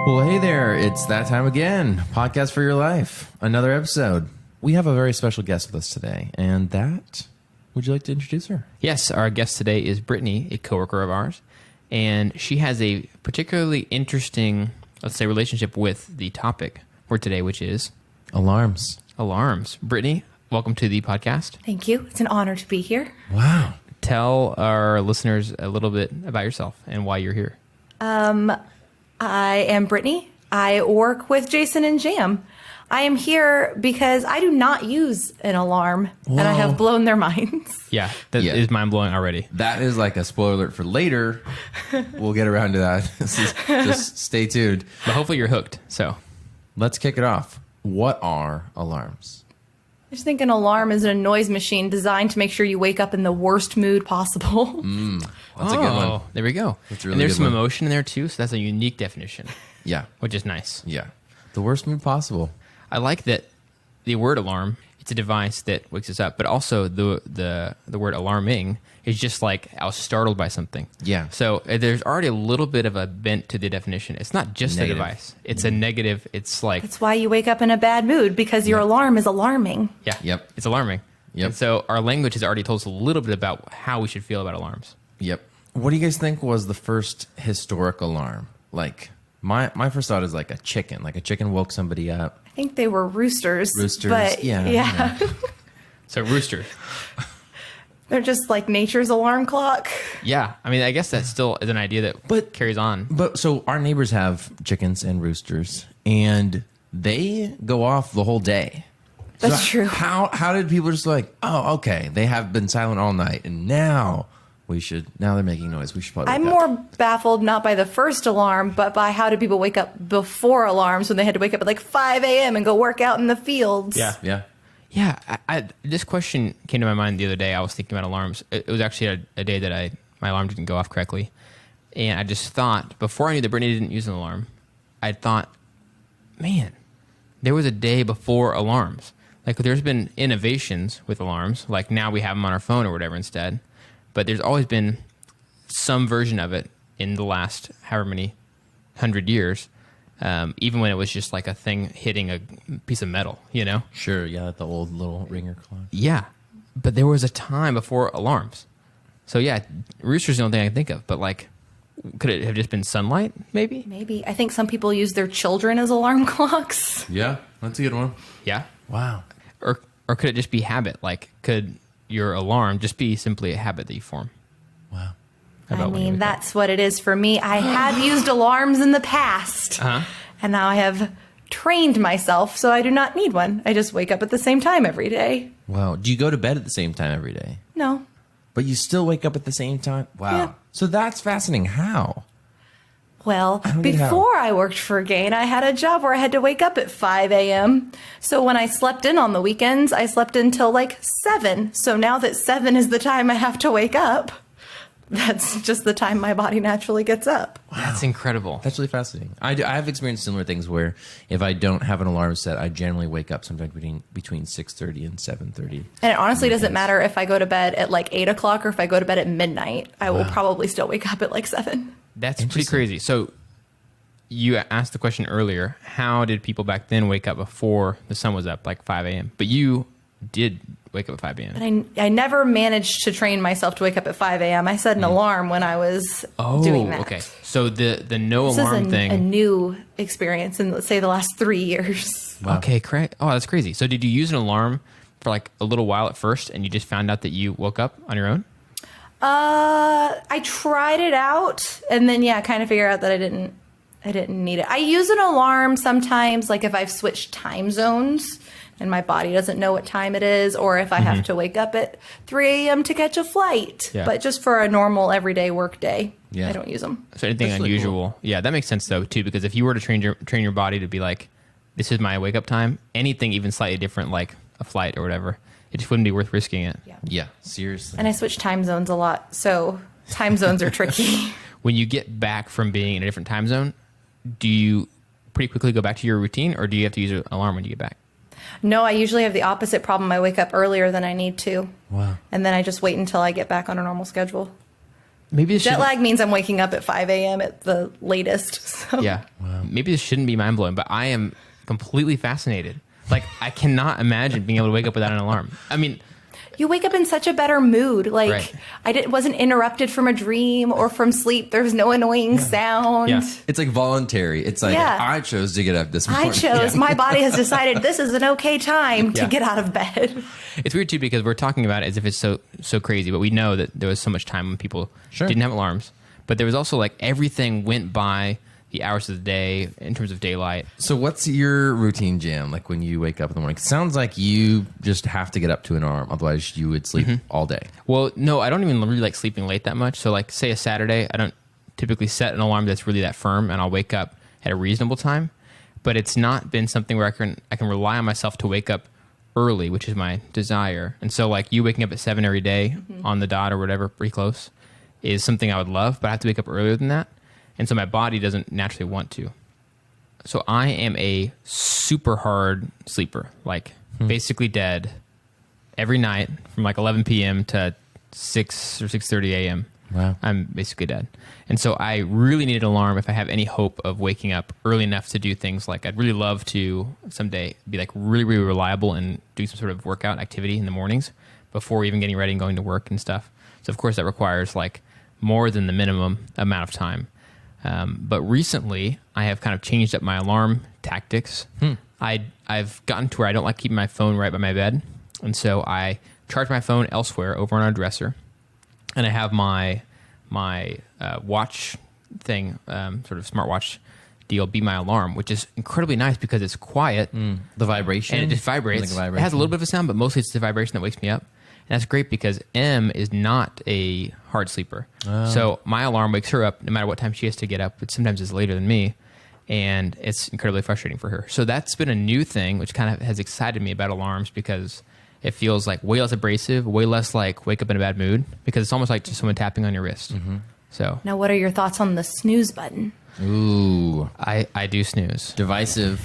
Well, hey there. It's that time again. Podcast for your life. Another episode. We have a very special guest with us today. And that, would you like to introduce her? Yes, our guest today is Brittany, a coworker of ours. And she has a particularly interesting, let's say, relationship with the topic for today, which is Alarms. alarms. Brittany, welcome to the podcast. Thank you. It's an honor to be here. Wow. Tell our listeners a little bit about yourself and why you're here. I am Brittany. I work with Jason and Jam. I am here because I do not use an alarm, and I have blown their minds. Yeah, that is mind-blowing already. That is like a spoiler alert for later. We'll get around to that. Just stay tuned. But hopefully you're hooked, so. Let's kick it off. What are alarms? I just think an alarm is a noise machine designed to make sure you wake up in the worst mood possible. That's a good one. There we go. That's a really and there's good some one. emotion in there too, so that's a unique definition, Yeah. which is nice. Yeah. The worst mood possible. I like that the word alarm, it's a device that wakes us up, but also the word alarming is just like I was startled by something. Yeah. So there's already a little bit of a bent to the definition. It's not just Negative. a device. It's a negative. It's like, That's why you wake up in a bad mood, because your alarm is alarming. yeah. Yep. It's alarming. Yep. And so our language has already told us a little bit about how we should feel about alarms. Yep. What do you guys think was the first historic alarm? Like, my first thought is like a chicken. Like a chicken woke somebody up. I think they were roosters. Roosters, But yeah. So rooster. They're just like nature's alarm clock. Yeah. I mean, I guess that still is an idea that carries on. But so our neighbors have chickens and roosters, and they go off the whole day. That's So true. How did people just like, oh, okay, they have been silent all night, and now they're making noise. We should probably. I'm wake up. more baffled not by the first alarm, but by how did people wake up before alarms when they had to wake up at like 5 a.m. and go work out in the fields? Yeah. Yeah, this question came to my mind the other day. I was thinking about alarms. It was actually a day that my alarm didn't go off correctly. And I just thought, before I knew that Brittany didn't use an alarm, I thought, man, there was a day before alarms. Like, there's been innovations with alarms. Like, now we have them on our phone or whatever instead. But there's always been some version of it in the last however many 100 years. Even when it was just like a thing hitting a piece of metal, you know? Sure. Yeah, the old little ringer clock. Yeah. But there was a time before alarms. So yeah, rooster's the only thing I can think of. But like, could it have just been sunlight, maybe? Maybe. I think some people use their children as alarm clocks. Yeah, that's a good one. Yeah. Wow. Or could it just be habit? Like, could your alarm just be simply a habit that you form? Wow. How I about when you mean, wake up? that's what it is for me. I have used alarms in the past. And now I have trained myself, so I do not need one. I just wake up at the same time every day. Wow. Do you go to bed at the same time every day? No. But you still wake up at the same time? Wow. Yeah. So that's fascinating. How? Well, don't get how. before I worked for Gain, I had a job where I had to wake up at 5 a.m. So when I slept in on the weekends, I slept until like 7. So now that 7 is the time I have to wake up, that's just the time my body naturally gets up. That's incredible. That's really fascinating. I have experienced similar things where if I don't have an alarm set, I generally wake up sometime between 6:30 and 7:30. And it honestly doesn't matter if I go to bed at like 8 o'clock or if I go to bed at midnight. I will probably still wake up at like 7. That's pretty Interesting. crazy. So you asked the question earlier, how did people back then wake up before the sun was up, like 5 a.m.? But you did wake up at 5 a.m. And I never managed to train myself to wake up at 5 a.m. I set an alarm when I was doing that. Okay. So the no This alarm is thing. a new experience in, let's say, the last 3 years. Wow. Okay, correct. Oh, that's crazy. So did you use an alarm for like a little while at first and you just found out that you woke up on your own? I tried it out and then, kind of figure out that I didn't need it. I use an alarm sometimes, like if I've switched time zones and my body doesn't know what time it is, or if I have to wake up at 3 a.m. to catch a flight. Yeah. But just for a normal everyday work day, Yeah. I don't use them. So anything That's really unusual. cool. Yeah, that makes sense though too, because if you were to train your body to be like, this is my wake up time, anything even slightly different like a flight or whatever, it just wouldn't be worth risking it. Yeah. Yeah, seriously. And I switch time zones a lot, so time zones are tricky. When you get back from being in a different time zone, do you pretty quickly go back to your routine or do you have to use an alarm when you get back? No, I usually have the opposite problem. I wake up earlier than I need to. Wow. And then I just wait until I get back on a normal schedule. maybe this Jet shouldn't- lag means I'm waking up at 5 a.m. at the latest. So. Yeah. Maybe this shouldn't be mind blowing, but I am completely fascinated. Like, I cannot imagine being able to wake up without an alarm. I mean, You wake up in such a better mood. Like, Right. wasn't interrupted from a dream or from sleep. There was no annoying sound. Yeah. It's like voluntary. It's like, Yeah. I chose to get up this morning. I chose. My body has decided this is an okay time to Yeah. get out of bed. it's weird too because we're talking about it as if it's so crazy, but we know that there was so much time when people Sure. didn't have alarms. But there was also like everything went by the hours of the day in terms of daylight. So what's your routine, Jam? Like when you wake up in the morning? It sounds like you just have to get up to an alarm. Otherwise, you would sleep all day. Well, no, I don't even really like sleeping late that much. So like say a Saturday, I don't typically set an alarm that's really that firm and I'll wake up at a reasonable time. But it's not been something where I can rely on myself to wake up early, which is my desire. And so like you waking up at 7 every day on the dot or whatever, pretty close, is something I would love, but I have to wake up earlier than that. And so my body doesn't naturally want to. So I am a super hard sleeper, like basically dead every night from like 11 p.m. to 6 or 6:30 a.m. Wow. I'm basically dead. And so I really need an alarm if I have any hope of waking up early enough to do things like I'd really love to someday be like really, really reliable and do some sort of workout activity in the mornings before even getting ready and going to work and stuff. So of course that requires like more than the minimum amount of time. But recently, I have kind of changed up my alarm tactics. I've gotten to where I don't like keeping my phone right by my bed. And so I charge my phone elsewhere over on our dresser. And I have my watch thing, sort of smartwatch deal, be my alarm, which is incredibly nice because it's quiet. The vibration. And it just vibrates. Like a It has a little bit of a sound, but mostly it's the vibration that wakes me up. And that's great because M is not a hard sleeper. So my alarm wakes her up no matter what time she has to get up. But sometimes it's later than me. And it's incredibly frustrating for her. So that's been a new thing, which kind of has excited me about alarms because it feels like way less abrasive, way less like wake up in a bad mood because it's almost like just someone tapping on your wrist. So Now, what are your thoughts on the snooze button? Ooh, I do snooze. divisive.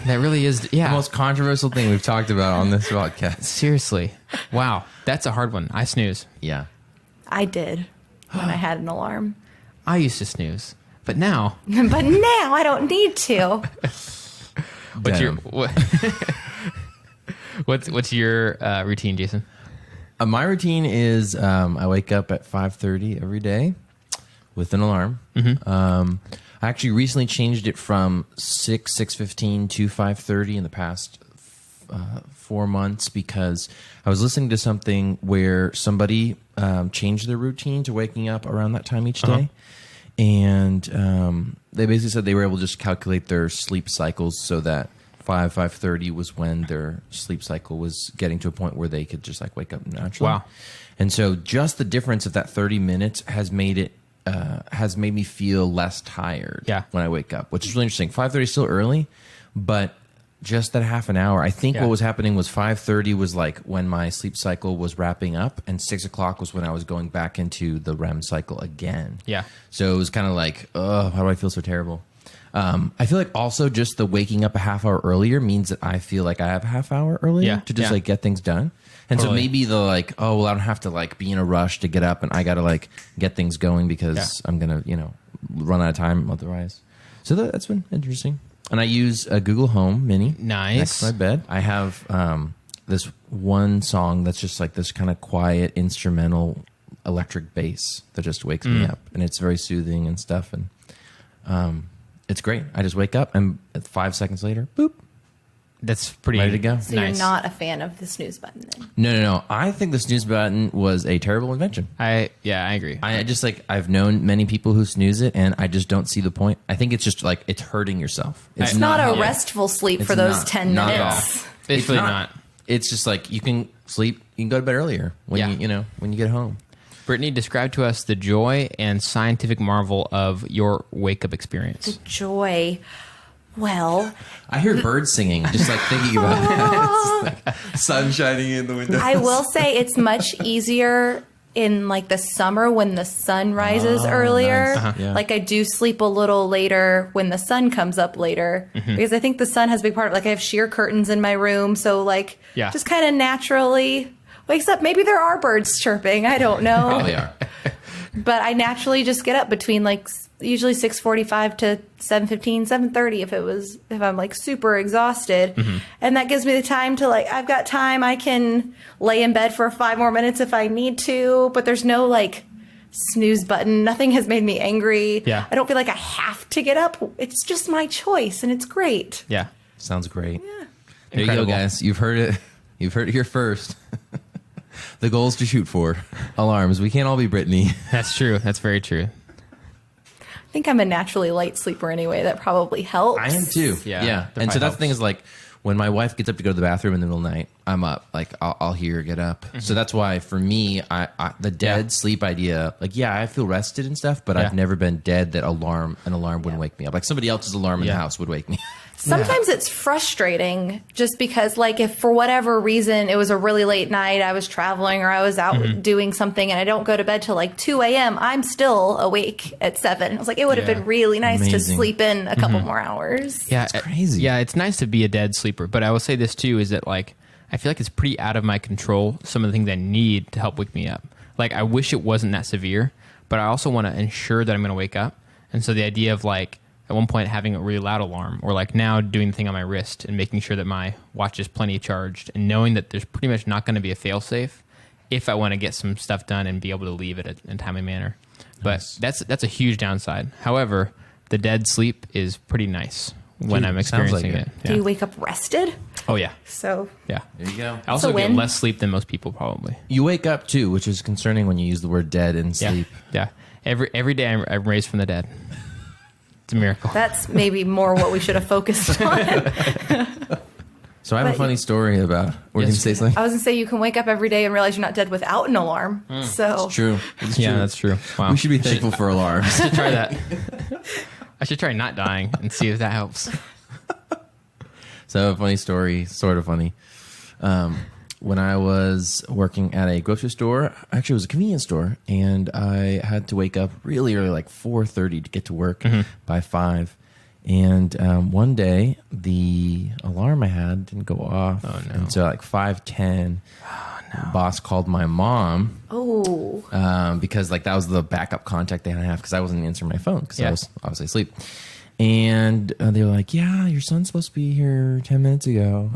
That really is, yeah. The most controversial thing we've talked about on this podcast. Seriously. Wow. That's a hard one. I snooze. Yeah. I did when I had an alarm. I used to snooze. But now, But now I don't need to. what's your Damn. what's your routine, Jason? My routine is I wake up at 5:30 every day with an alarm. I actually recently changed it from 6:15 to 5:30 in the past 4 months because I was listening to something where somebody changed their routine to waking up around that time each day. And they basically said they were able to just calculate their sleep cycles so that 5:30 was when their sleep cycle was getting to a point where they could just like wake up naturally. Wow. And so just the difference of that 30 minutes has made me feel less tired Yeah. when I wake up, which is really interesting. 5:30 is still early, but just that half an hour. I think Yeah. what was happening was 5:30 was like when my sleep cycle was wrapping up, and 6 o'clock was when I was going back into the REM cycle again. Yeah. So it was kind of like, oh, how do I feel so terrible? I feel like also just the waking up a half hour earlier means that I feel like I have a half hour earlier Yeah. to just Yeah. like get things done. And Totally. so maybe the like, oh, well, I don't have to like be in a rush to get up and I got to like get things going because Yeah. I'm going to, run out of time otherwise. So that's been interesting. And I use a Google Home Mini. Nice. Next to my bed. I have this one song that's just like this kind of quiet instrumental electric bass that just wakes me up. And it's very soothing and stuff. And it's great. I just wake up and 5 seconds later, boop. That's pretty Ready to go. So nice. you're not a fan of the snooze button then? No. I think the snooze button was a terrible invention. I agree. I just like I've known many people who snooze it, and I just don't see the point. I think it's just like it's hurting yourself. It's not a helping. restful sleep It's for those not. 10 Not at all. minutes. It's really not. It's just like you can sleep. You can go to bed earlier when Yeah. when you get home. Brittany, describe to us the joy and scientific marvel of your wake up experience. Joy. Well, I hear birds singing, just like thinking about it. It's like sun shining in the window. I will say it's much easier in like the summer when the sun rises earlier. nice. Yeah. Like I do sleep a little later when the sun comes up later because I think the sun has a big part of like I have sheer curtains in my room. So like Yeah. just kind of naturally wakes up. Maybe there are birds chirping. I don't know. Probably are. But I naturally just get up between like usually 6:45 to 7:15, 7:30 if I'm like super exhausted. And that gives me the time to like, I've got time. I can lay in bed for 5 more minutes if I need to, but there's no like snooze button. Nothing has made me angry. Yeah. I don't feel like I have to get up. It's just my choice and it's great. Yeah. Sounds great. Yeah. There you go, guys. You've heard it. You've heard it here first. The goals to shoot for. Alarms. We can't all be Brittany. That's true. That's very true. I think I'm a naturally light sleeper anyway. That probably helps. I am too. Yeah. And so that's the thing is like when my wife gets up to go to the bathroom in the middle of the night, I'm up. Like I'll hear her get up. So that's why for me, I the dead sleep idea, like, yeah, I feel rested and stuff, but I've never been dead that an alarm wouldn't wake me up. Like somebody else's alarm in the house would wake me. Sometimes it's frustrating just because, like, if for whatever reason it was a really late night, I was traveling or I was out doing something and I don't go to bed till like 2 a.m., I'm still awake at 7. I was like, it would have been really nice to sleep in a couple more hours. Yeah. It's crazy. Yeah. It's nice to be a dead sleeper. But I will say this too, is that like, I feel like it's pretty out of my control, some of the things I need to help wake me up. Like, I wish it wasn't that severe, but I also want to ensure that I'm going to wake up. And so the idea of like, at one point having a really loud alarm, or like now doing the thing on my wrist and making sure that my watch is plenty charged and knowing that there's pretty much not going to be a fail-safe if I want to get some stuff done and be able to leave it in a timely manner. But that's a huge downside. However, the dead sleep is pretty nice when I'm experiencing it. Do you wake up rested? Oh, yeah. So Yeah. There you go. I also a get win. less sleep than most people probably. You wake up too, which is concerning when you use the word dead in sleep. Yeah. Every day I'm raised from the dead. It's a miracle. that's maybe more what we should have focused on. So I have a But- funny story about. Were you going to say something? I was going to say you can wake up every day and realize you're not dead without an alarm. So It's true. It's Yeah, true. that's true. Wow. We should be thankful for alarms. I should try that. I should try not dying and see if that helps. So a funny story, sort of funny. When I was working at a grocery store, actually it was a convenience store, and I had to wake up really early, like 4:30 to get to work by 5. And one day, the alarm I had didn't go off. Oh, no. And so like 5:10, boss called my mom because like that was the backup contact they had to have because I wasn't answering my phone because I was obviously asleep. And they were like, yeah, your son's supposed to be here 10 minutes ago.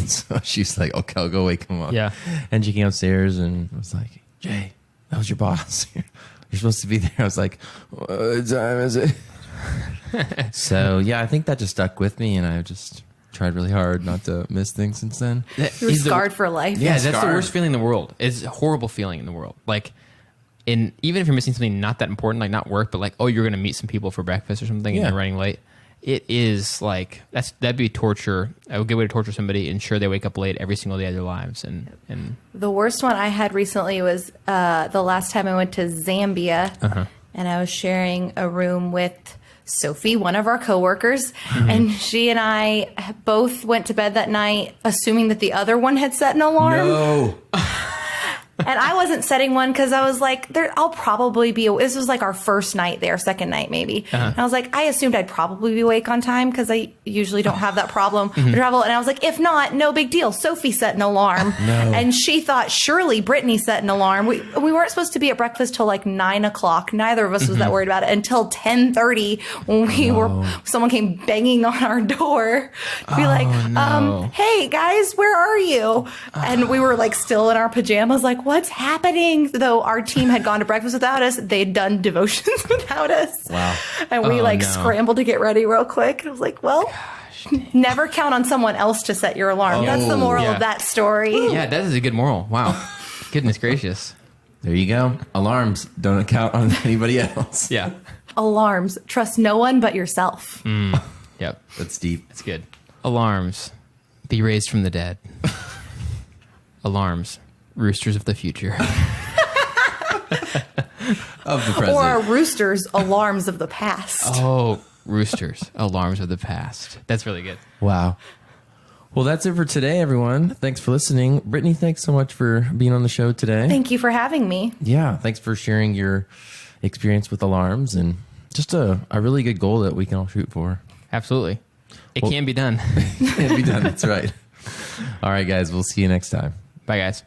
So she's like, okay, I'll go wake him up. Yeah. And she came upstairs and was like, Jay, that was your boss. You're supposed to be there. I was like, what time is it? So, yeah, I think that just stuck with me. And I just tried really hard not to miss things since then. you're scarred for life. Yeah, that's the scarred. worst feeling in the world. It's a horrible feeling in the world. Like, even if you're missing something not that important, like not work, but like, oh, you're going to meet some people for breakfast or something and you're running late. It is like, that'd be torture. A good way to torture somebody, ensure they wake up late every single day of their lives. And The worst one I had recently was the last time I went to Zambia, and I was sharing a room with Sophie, one of our coworkers, and she and I both went to bed that night assuming that the other one had set an alarm. No. And I wasn't setting one because I was like, I'll probably be, this was like our first night there, second night maybe. And I was like, I assumed I'd probably be awake on time because I usually don't have that problem with travel. And I was like, if not, no big deal. Sophie set an alarm. And she thought, surely Brittany set an alarm. We weren't supposed to be at breakfast till like 9 o'clock. Neither of us was that worried about it until 10:30 when someone came banging on our door to be like, hey guys, where are you? And we were like still in our pajamas, like, what's happening? Though our team had gone to breakfast without us, they'd done devotions without us. Wow. And we scrambled to get ready real quick. I was like, well, never count on someone else to set your alarm. That's the moral of that story. yeah, that is a good moral. Wow. Goodness gracious. There you go. Alarms. Don't count on anybody else. Yeah. Alarms. Trust no one but yourself. Yep. That's deep. That's good. Alarms. Be raised from the dead. Alarms. Roosters of the future. Of the present. Or our roosters, alarms of the past. Oh, roosters. Alarms of the past. That's really good. Wow. Well, that's it for today, everyone. Thanks for listening. Brittany, thanks so much for being on the show today. Thank you for having me. Yeah, thanks for sharing your experience with alarms and just a really good goal that we can all shoot for. Absolutely. It can be done. It'll be done. That's right. All right, guys. We'll see you next time. Bye, guys.